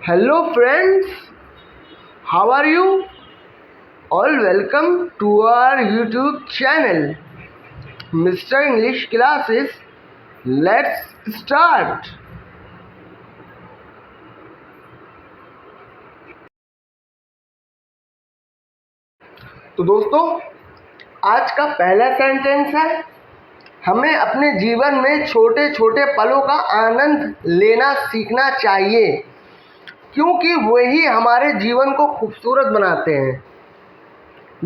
Hello friends, how are you? All welcome to our YouTube channel, Mr. English Classes. Let's start. तो दोस्तों, आज का पहला sentence है, हमें अपने जीवन में छोटे छोटे पलों का आनंद लेना सीखना चाहिए, क्योंकि वही हमारे जीवन को खूबसूरत बनाते हैं.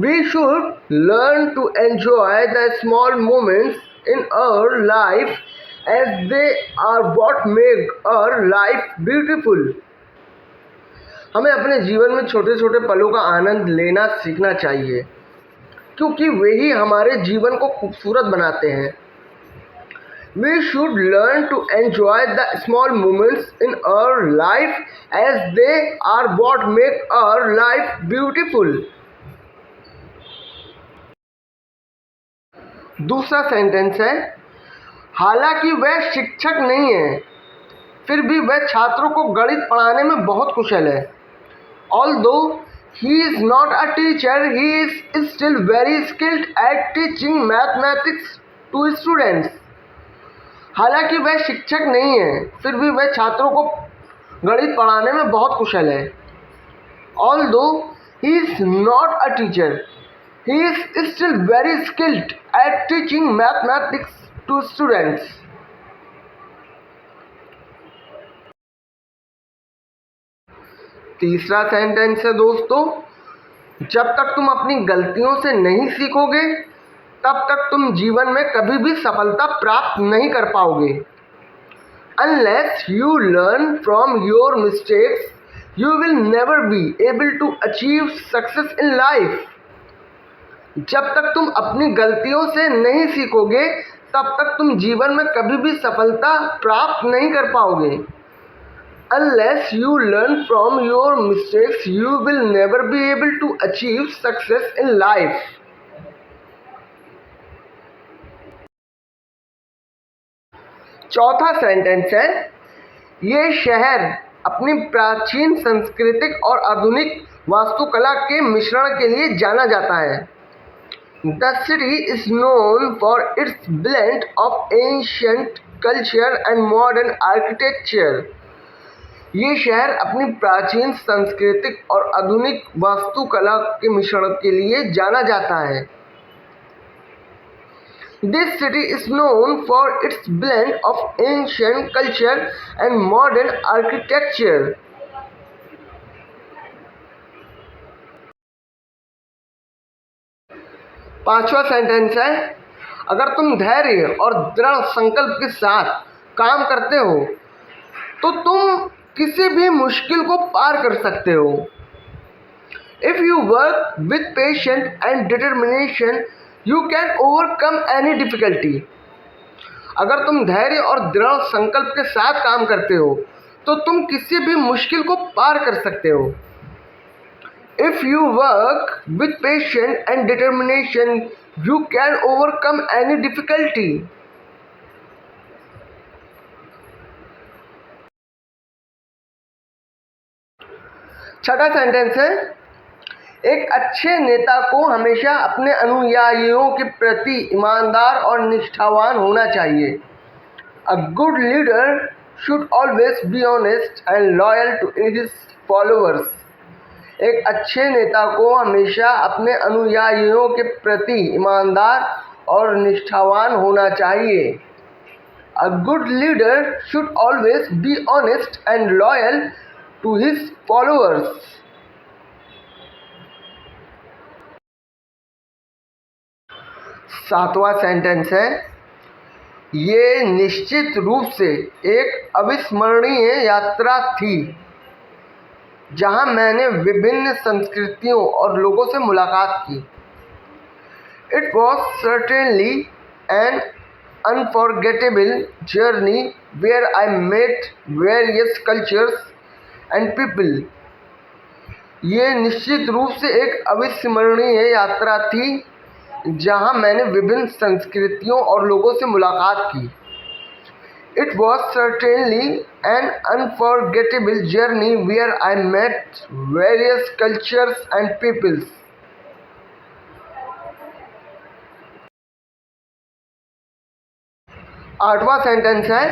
We should learn to enjoy the small moments in our life as they are what make our life beautiful. हमें अपने जीवन में छोटे छोटे पलों का आनंद लेना सीखना चाहिए, क्योंकि वही हमारे जीवन को खूबसूरत बनाते हैं. We should learn to enjoy the small moments in our life as they are what make our life beautiful. दूसरा सेंटेंस है, हालांकि वह शिक्षक नहीं है, फिर भी वह छात्रों को गणित पढ़ाने में बहुत कुशल है. Although he is not a teacher, he is still very skilled at teaching mathematics to students. हालांकि वह शिक्षक नहीं है, फिर भी वह छात्रों को गणित पढ़ाने में बहुत कुशल है. Although he is not a teacher, he is still very skilled at teaching mathematics to students. तीसरा सेंटेंस है दोस्तों, जब तक तुम अपनी गलतियों से नहीं सीखोगे तब तक तुम जीवन में कभी भी सफलता प्राप्त नहीं कर पाओगे. Unless you learn from your mistakes, you will never be able to achieve success in life. जब तक तुम अपनी गलतियों से नहीं सीखोगे तब तक तुम जीवन में कभी भी सफलता प्राप्त नहीं कर पाओगे. Unless you learn from your mistakes, you will never be able to achieve success in life. चौथा सेंटेंस है, ये शहर अपनी प्राचीन सांस्कृतिक और आधुनिक वास्तुकला के मिश्रण के लिए जाना जाता है. The city is known for its blend of ancient culture and modern architecture. ये शहर अपनी प्राचीन सांस्कृतिक और आधुनिक वास्तुकला के मिश्रण के लिए जाना जाता है. This city is known for its blend of ancient culture and modern architecture. पांचवा सेंटेंस है, अगर तुम धैर्य और दृढ़ संकल्प के साथ काम करते हो तो तुम किसी भी मुश्किल को पार कर सकते हो. If you work with patience and determination, you can overcome any difficulty. अगर तुम धैर्य और दृढ़ संकल्प के साथ काम करते हो तो तुम किसी भी मुश्किल को पार कर सकते हो. If you work with patience and determination, you can overcome any difficulty. छठा सेंटेंस है, एक अच्छे नेता को हमेशा अपने अनुयायियों के प्रति ईमानदार और निष्ठावान होना चाहिए. A good leader should always be honest and loyal to his followers. एक अच्छे नेता को हमेशा अपने अनुयायियों के प्रति ईमानदार और निष्ठावान होना चाहिए. A good leader should always be honest and loyal to his followers. सातवां सेंटेंस है, ये निश्चित रूप से एक अविस्मरणीय यात्रा थी जहां मैंने विभिन्न संस्कृतियों और लोगों से मुलाकात की. It was certainly an unforgettable journey where I met various cultures and people. ये निश्चित रूप से एक अविस्मरणीय यात्रा थी जहां मैंने विभिन्न संस्कृतियों और लोगों से मुलाकात की. It was certainly an unforgettable journey where I met various cultures and peoples. 8वां सेंटेंस है,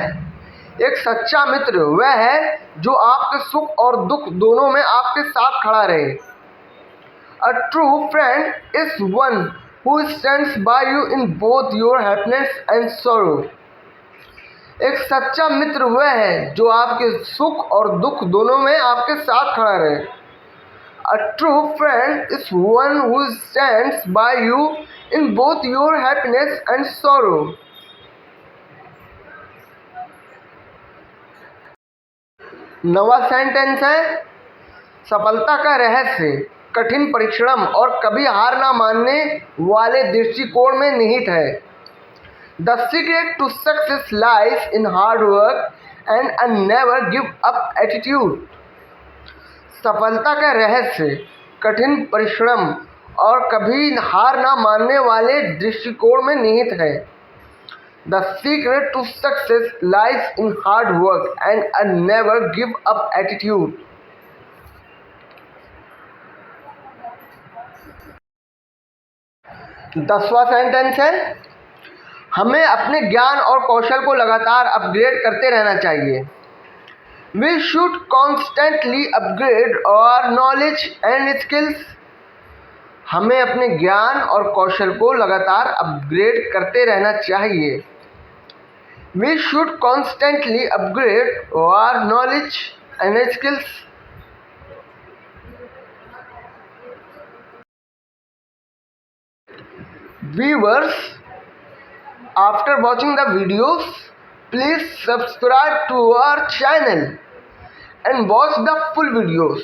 एक सच्चा मित्र वह है जो आपके सुख और दुख दोनों में आपके साथ खड़ा रहे. A true friend is one who stands by you in both your happiness and sorrow. एक सच्चा मित्र वह है जो आपके सुख और दुख दोनों में आपके साथ खड़ा रहे. A true friend is one who stands by you in both your happiness and sorrow. 9वां सेंटेंस है, सफलता का रहस्य कठिन परिश्रम और कभी हार ना मानने वाले दृष्टिकोण में निहित है. The secret to success lies in hard work and a never give up attitude. सफलता का रहस्य कठिन परिश्रम और कभी हार ना मानने वाले दृष्टिकोण में निहित है. The secret to success lies in hard work and a never give up attitude. 10वां सेंटेंस है, हमें अपने ज्ञान और कौशल को लगातार अपग्रेड करते रहना चाहिए. We should constantly upgrade our knowledge and skills. हमें अपने ज्ञान और कौशल को लगातार अपग्रेड करते रहना चाहिए. We should constantly upgrade our knowledge and skills. Viewers, after watching the videos, please subscribe to our channel and watch the full videos.